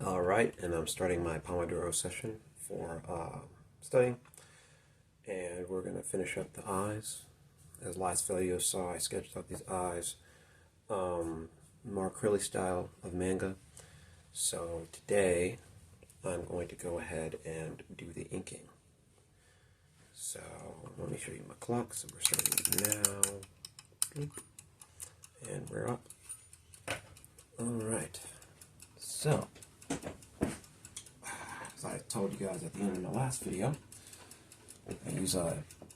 Alright, and I'm starting my Pomodoro session for studying. And we're going to finish up the eyes. As last video saw, I sketched out these eyes more acrylic style of manga. So today, I'm going to go ahead and do the inking. So let me show you my clock. So we're starting now. And we're up. Alright. So, as I told you guys at the end of my last video, I use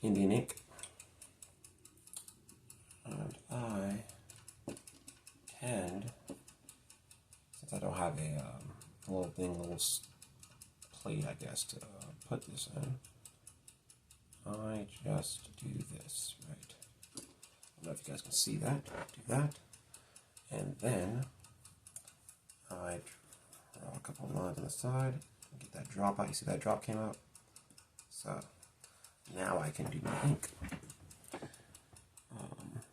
Indian ink, and I tend, since I don't have a little plate, I guess, to put this in, I just do this, right? I don't know if you guys can see that. Do that, and then I draw a couple of lines on the side, get that drop out. You see that drop came out? So now I can do my ink.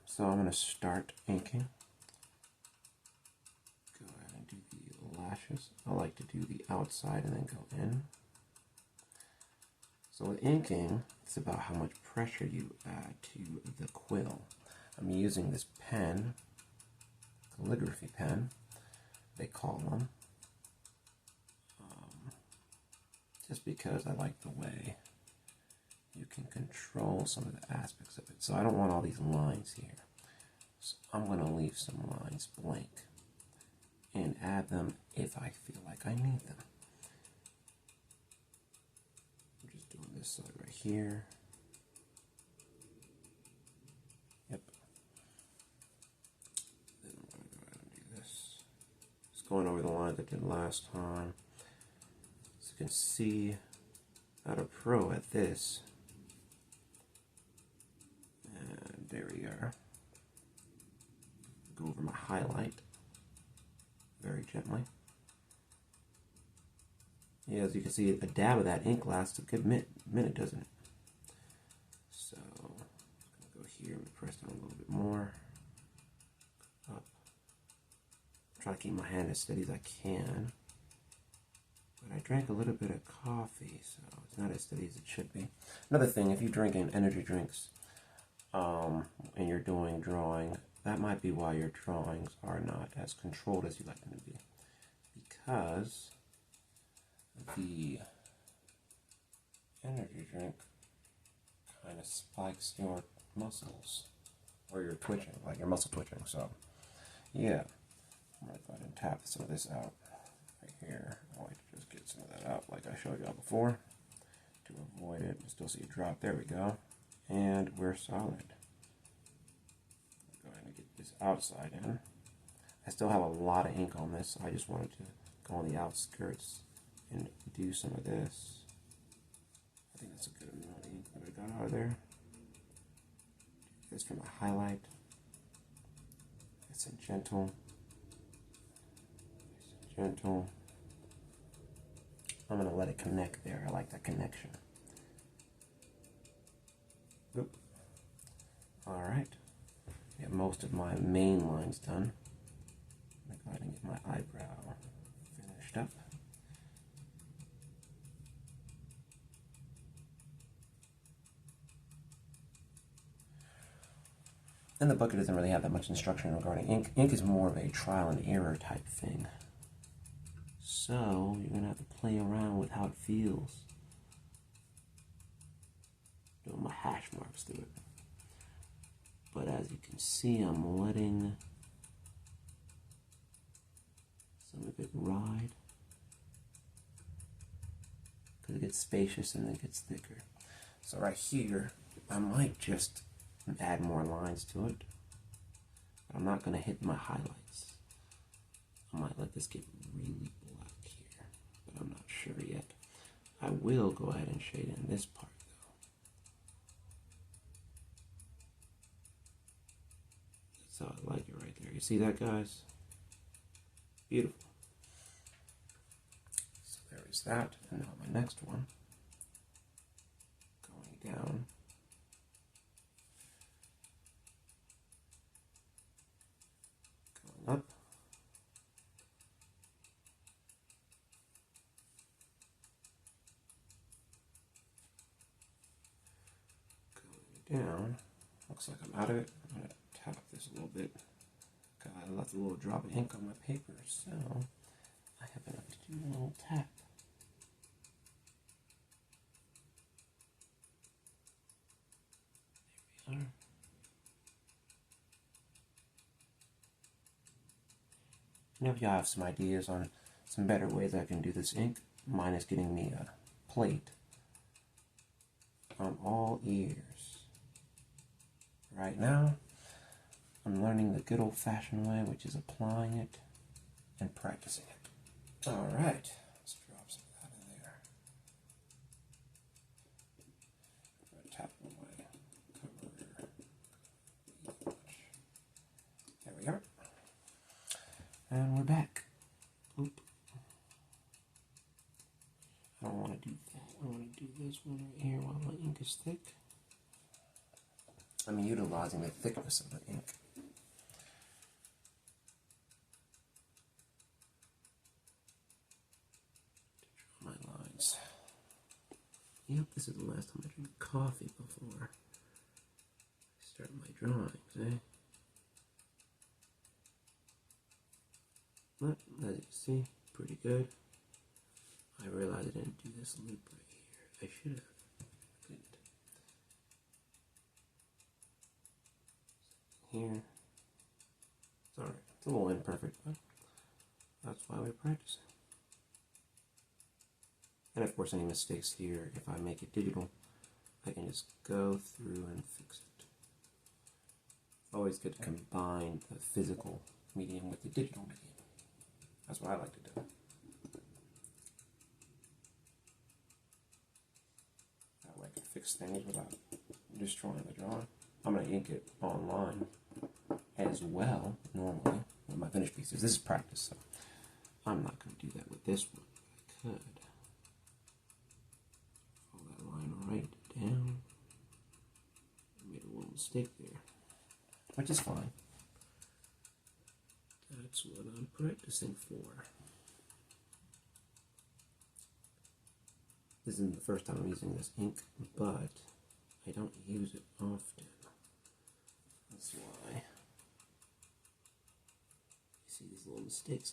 So I'm going to start inking. Go ahead and do the lashes. I like to do the outside and then go in. So with inking, it's about how much pressure you add to the quill. I'm using this pen, calligraphy pen, they call them, just because I like the way you can control some of the aspects of it. So I don't want all these lines here. So I'm going to leave some lines blank and add them if I feel like I need them. I'm just doing this side right here. Yep. Then I'm going to go ahead and do this. Just going over the lines I did last time. So you can see at a pro at this. And there we are. Go over my highlight very gently. Yeah, as you can see, a dab of that ink lasts a good minute, doesn't it? So, I'm going to go here and press down a little bit more. Up. Try to keep my hand as steady as I can. But I drank a little bit of coffee, so it's not as steady as it should be. Another thing, if you're drinking energy drinks and you're doing drawing, that might be why your drawings are not as controlled as you like them to be. Because the energy drink kind of spikes your muscles, or your twitching, like your muscle twitching. So, yeah, I'm going to go ahead and tap some of this out right here. I like to just get some of that out like I showed y'all before to avoid it. You still see a drop. There we go. And we're solid. Go ahead and get this outside in. I still have a lot of ink on this, so I just wanted to go on the outskirts and do some of this. I think that's a good amount of ink that I got out of there. This from a highlight. It's a gentle. Gentle. I'm going to let it connect there. I like that connection. Oop. Alright. Get most of my main lines done. I'm going to go ahead and get my eyebrow finished up. And the book doesn't really have that much instruction regarding ink. Ink is more of a trial and error type thing. So you're going to have to play around with how it feels. Doing my hash marks through it. But as you can see, I'm letting some of it ride. Because it gets spacious and it gets thicker. So right here, I might just add more lines to it. But I'm not going to hit my highlights. I might let this get really black here, but I'm not sure yet. I will go ahead and shade in this part though. That's how I like it right there. You see that, guys? Beautiful. So there is that. And now my next one. Going down. Going up. down. Looks like I'm out of it. I'm going to tap this a little bit. I left a little drop of ink on my paper, so I have enough to do a little tap. There we are. And if you have some ideas on some better ways I can do this ink, mine is getting me a plate. I'm all ears. Right now, I'm learning the good old-fashioned way, which is applying it and practicing it. All right, let's drop some of that in there. I'm going to tap on my cover. There we are. And we're back. Oop. I don't want to do that. I want to do this one right here while my ink is thick. I'm utilizing the thickness of the ink. To draw my lines. Yep, this is the last time I drink coffee before I start my drawings, eh? But, as you can see, pretty good. I realized I didn't do this loop right here. I should have. Good. Here. Sorry, it's a little imperfect, but that's why we're practicing. And of course, any mistakes here, if I make it digital, I can just go through and fix it. Always good to combine the physical medium with the digital medium. That's what I like to do. That way I can fix things without destroying the drawing. I'm going to ink it online as well, normally, with my finished pieces. This is practice, so I'm not going to do that with this one. I could. Follow that line right down. I made a little mistake there, which is fine. That's what I'm practicing for. This isn't the first time I'm using this ink, but I don't use it often. That's why you see these little mistakes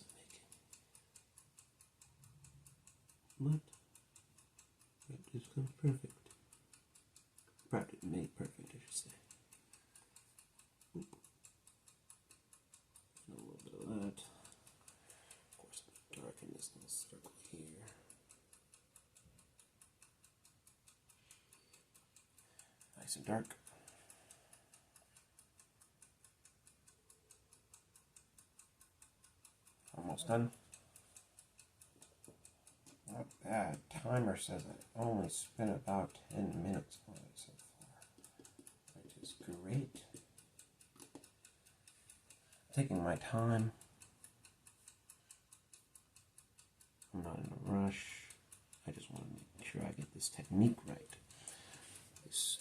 I'm making. But it just comes perfect. Practice made perfect, I should say. Oop. A little bit of that. Of course, I'm going to darken this little circle here. Nice and dark. Almost done. Not bad. Timer says I only spent about 10 minutes on it so far, which is great. Taking my time. I'm not in a rush. I just want to make sure I get this technique right. This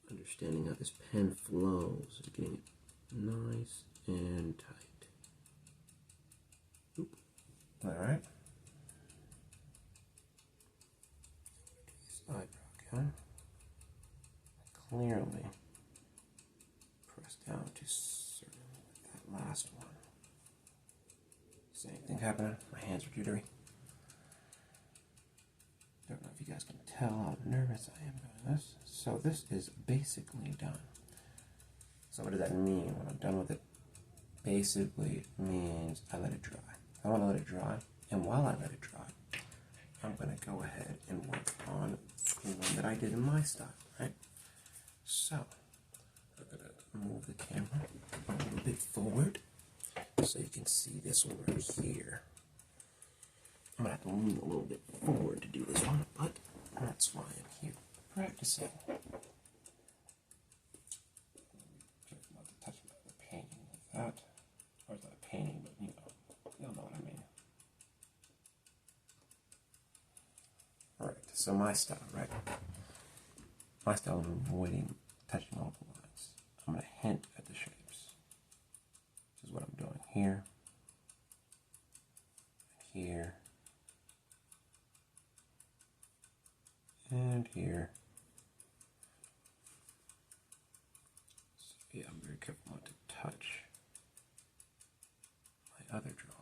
understanding how this pen flows and getting it nice and tight. Oop. All right. Eyebrow again. Clearly press down to certain that last one. Same thing happening. My hands are jittery. Don't know if you guys can tell how nervous I am doing this. So this is basically done. So what does that mean when I'm done with it? Basically it means I let it dry. I want to let it dry, and while I let it dry, I'm going to go ahead and work on the one that I did in my style, right? So I'm going to move the camera a little bit forward so you can see this one right here. I'm going to have to lean a little bit forward to do this one, but that's why I'm here practicing. Careful not to touch the painting with that. Or it's not a painting, but you'll know what I mean. Alright, so my style, right? My style is avoiding touching all the lines. I'm going to hint at the shapes. This is what I'm doing here, here, and here, careful not to touch my other drawing.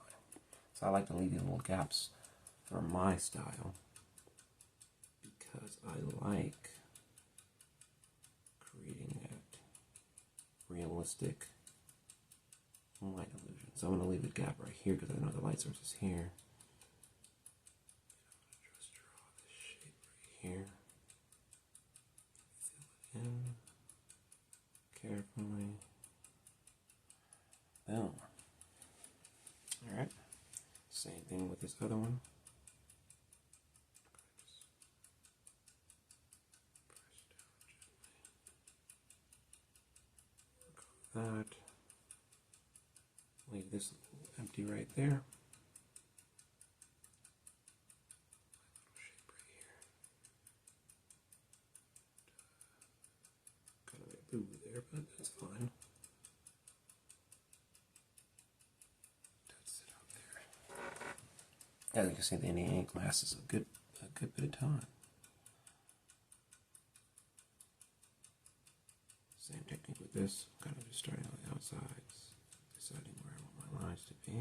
So I like to leave these little gaps for my style because I like creating that realistic light illusion. So I'm going to leave a gap right here because I know the light source is here. I'm going to just draw this shape right here. Fill it in carefully. Boom. Alright. Same thing with this other one. That. Leave this empty right there. Little shape right here. Kind of a boo there, but that's fine. That's it out there. As you can see, the ink lasts a good bit of time. Same technique with this. I'm kind of just starting on the outsides, deciding where I want my lines to be,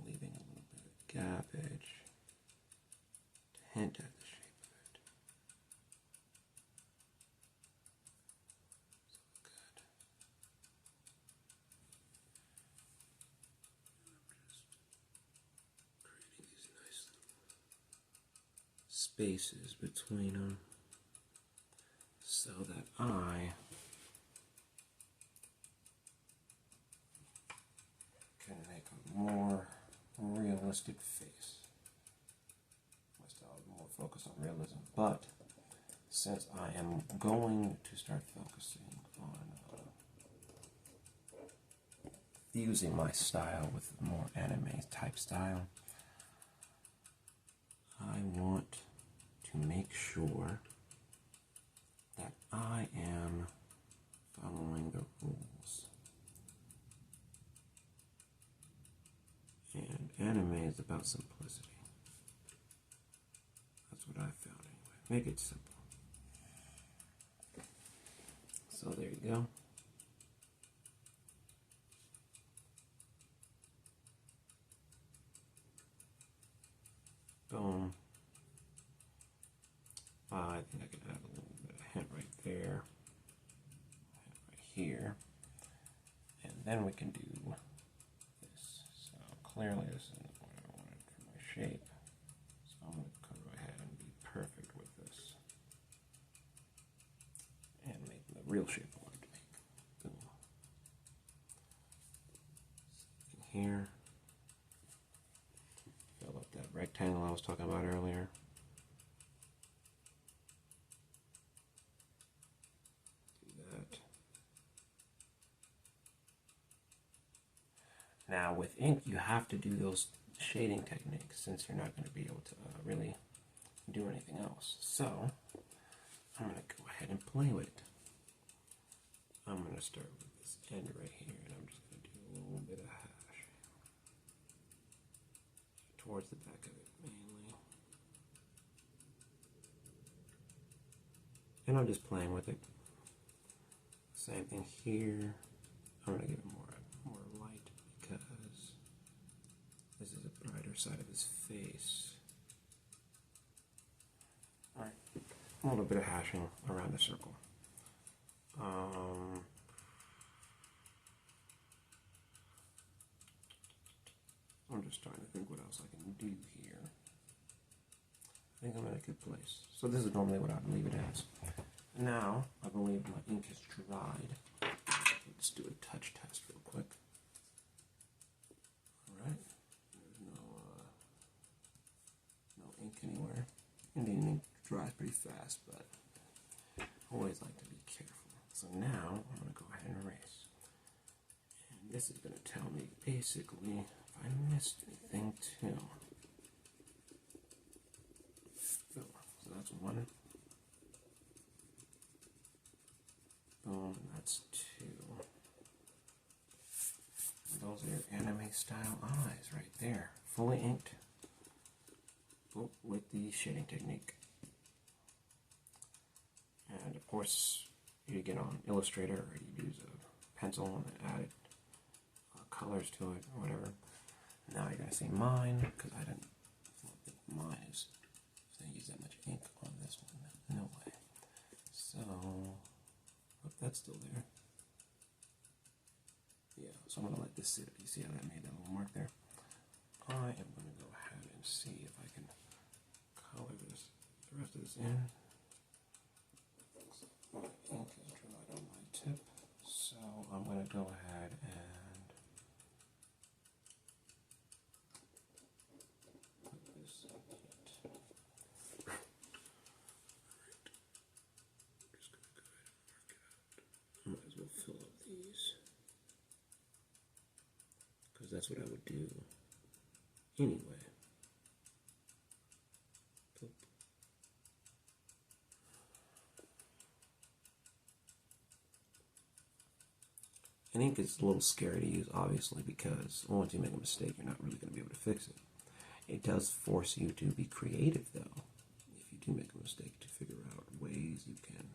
leaving a little bit of gap edge to hint at the shape of it. So good. I'm just creating these nice little spaces between them, so that I can make a more realistic face. My style is more focused on realism, but since I am going to start focusing on fusing my style with a more anime type style, I want to make sure that I am following the rules. And anime is about simplicity. That's what I found anyway. Make it simple. So there you go. Boom. I think I can add a little bit of hint right there, right here, and then we can do this. So clearly this isn't what I wanted for my shape, so I'm going to go ahead and be perfect with this and make the real shape I wanted to make. Boom. Same thing here. Fill up that rectangle I was talking about earlier. Now with ink, you have to do those shading techniques since you're not going to be able to really do anything else. So I'm going to go ahead and play with it. I'm going to start with this end right here, and I'm just going to do a little bit of hash towards the back of it mainly. And I'm just playing with it. Same thing here. I'm going to give it more light because this is a brighter side of his face. Alright, a little bit of hashing around the circle. I'm just trying to think what else I can do here. I think I'm in a good place. So this is normally what I would leave it as. Now, I believe my ink is dried. Let's do a touch test real quick. Alright, there's no ink anywhere. Indian ink dries pretty fast, but I always like to be careful. So now, I'm going to go ahead and erase. And this is going to tell me basically if I missed anything too. So that's one. Boom, and that's two. And those are your anime style eyes right there. Fully inked. Oh, with the shading technique. And of course, you get on Illustrator or you use a pencil and add colors to it or whatever. Now you're going to see mine, because I don't think mine is going to use that much ink on this one. No way. So, hope that's still there. Yeah, so I'm going to let this sit. You see how that made that little mark there? I am going to go ahead and see if I can color this, the rest of this in. My ink is dried on my tip, so I'm going to go ahead and put this in it. Alright. Just going to go ahead and mark it out. I might as well fill up these, because that's what I would do anyway. Boop. And ink is a little scary to use, obviously, because once you make a mistake, you're not really going to be able to fix it. It does force you to be creative, though, if you do make a mistake, to figure out ways you can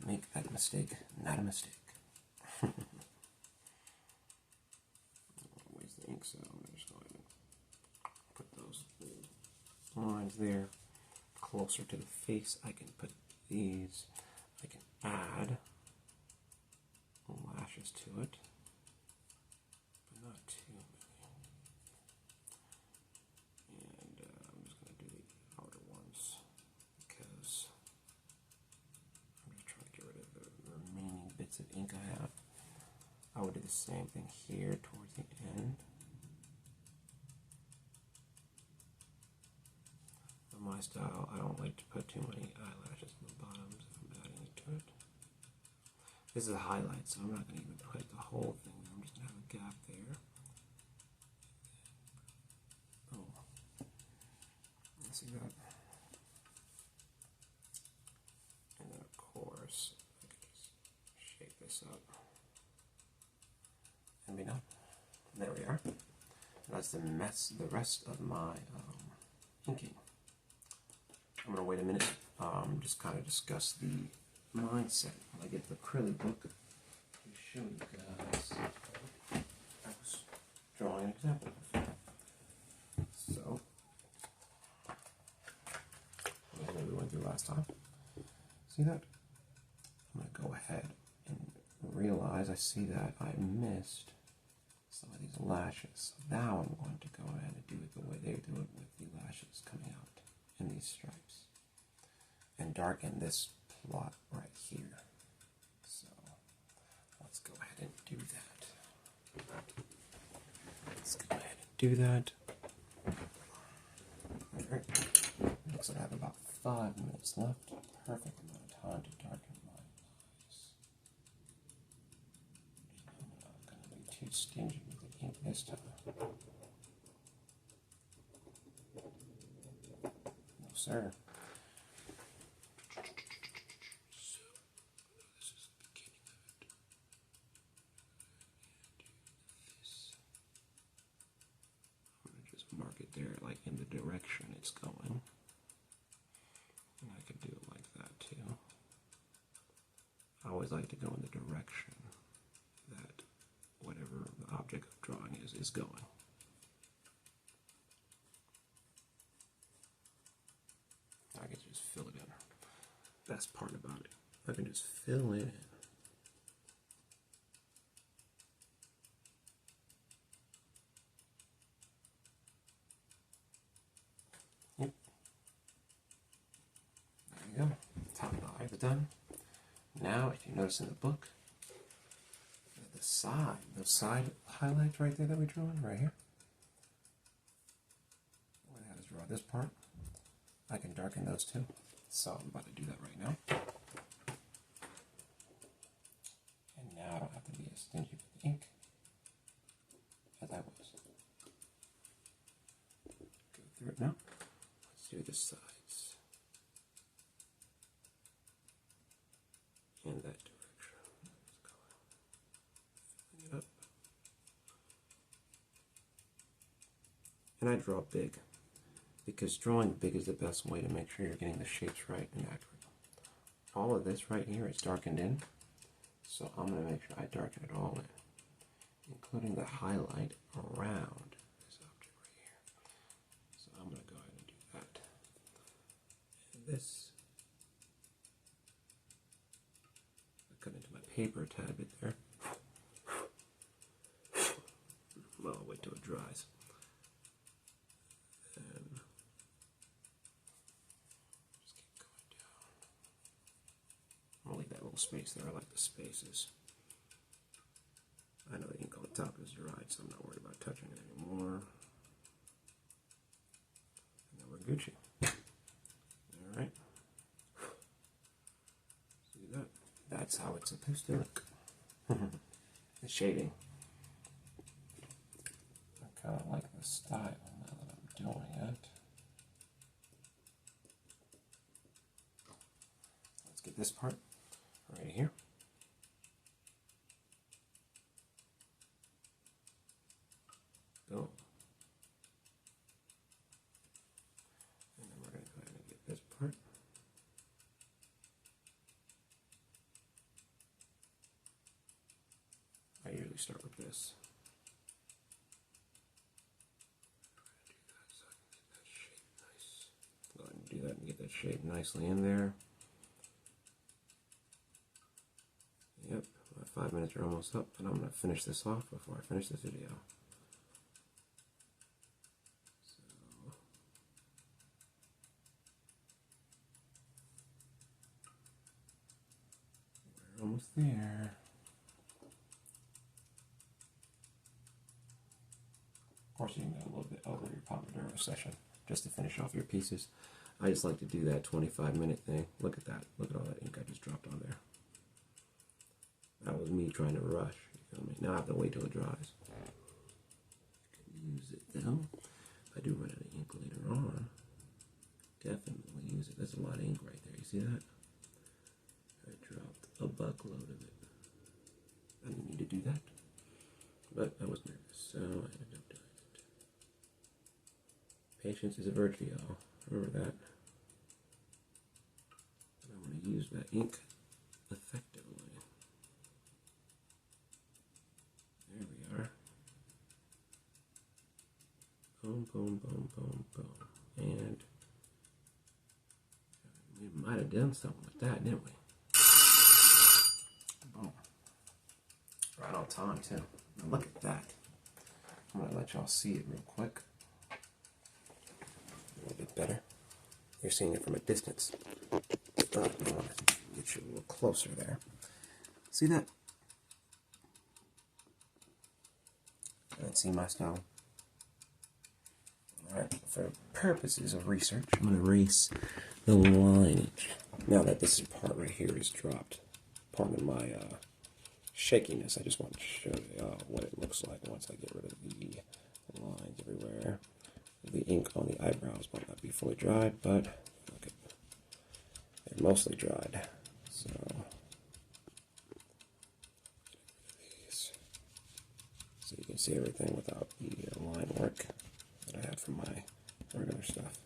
make that mistake not a mistake. Waste the ink, so I'm just going to put those lines there closer to the face. I can put these, I can add lashes to it, but not too many. And I'm just going to do the outer ones, because I'm just trying to get rid of the remaining bits of ink I have. I would do the same thing here towards the end. For my style, I don't like to put too many eyelashes on the bottoms if I'm adding it to it. This is a highlight, so I'm not going to even put the whole thing there. I'm just going to have a gap there. Oh, see that? And then, of course, I can just shake this up. And be done. There we are. And that's the rest of my inking. I'm going to wait a minute, just kind of discuss the mindset when I get the acrylic book to show you guys. I was drawing an example of. So, what we went through last time. See that? I'm going to go ahead and realize I see that I missed some of these lashes. So now I'm going to go ahead and do it the way they do it, with the lashes coming out in these stripes. And darken this plot right here. So let's go ahead and do that. Let's go ahead and do that. Alright. Looks like I have about 5 minutes left. Perfect amount of time to darken my eyes. And I'm not going to be too stingy with the ink this time. No, sir. Mark it there, like in the direction it's going. And I could do it like that too. I always like to go in the direction that whatever the object of drawing is going. I can just fill it in. Best part about it, I can just fill in. Yep. There you go. Top of the eye is done. Now, if you notice in the book, those side highlights right there that we drew in, right here. What I have is draw this part. I can darken those too. So I'm about to do that right now. And now I don't have to be as stingy with the ink as I was. Go through it now. Let's do the sides. In that direction. Let's go. Filling it up. And I draw big, because drawing big is the best way to make sure you're getting the shapes right and accurate. all of this right here is darkened in. So I'm going to make sure I darken it all in, including the highlight around this object right here. So I'm going to go ahead and do that. And this, I cut into my paper a tad bit there. Well, I'll wait till it dries. And just keep going down. I'll leave that little space there. I like the spaces. I know the ink on the top is dried, so I'm not worried about touching it anymore. And then we're Gucci. Alright. See that? That's how it's supposed to look. The shading. I kind of like the style now that I'm doing it. Let's get this part right here. Boom. And then we're going to go ahead and get this part. I usually start with this. Go ahead and do that and get that shape nicely in there. Yep, my 5 minutes are almost up, and I'm going to finish this off before I finish this video. We're almost there. Of course, you can go a little bit over your Pomodoro session just to finish off your pieces. I just like to do that 25-minute thing. Look at that. Look at all that ink I just dropped on there. That was me trying to rush. You feel me? Now I have to wait till it dries. Use it though. If I do run out of ink later on, definitely use it. That's a lot of ink right there. You see that? I dropped a buckload of it. I didn't need to do that. But I was nervous, so I ended up doing it. Patience is a virtue, y'all. Remember that. And I want to use that ink effectively. There we are. Boom, boom, boom, boom, boom. And we might have done something with that, didn't we? Boom. Right on time, too. Now look at that. I'm going to let y'all see it real quick. A little bit better. You're seeing it from a distance. I want to get you a little closer there. See that? Let's see my style. Alright, for purposes of research, I'm going to erase the lineage. Now that this part right here is dropped, pardon my shakiness, I just want to show you what it looks like once I get rid of the lines everywhere. The ink on the eyebrows might not be fully dried, but look at, they're mostly dried. So you can see everything without the line work that I have for my regular stuff.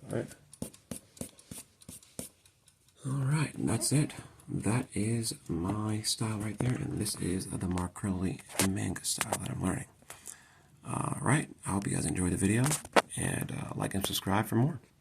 Alright, and that's it. That is my style right there, and this is the Mastering Manga style that I'm learning. Alright, I hope you guys enjoyed the video, and like and subscribe for more.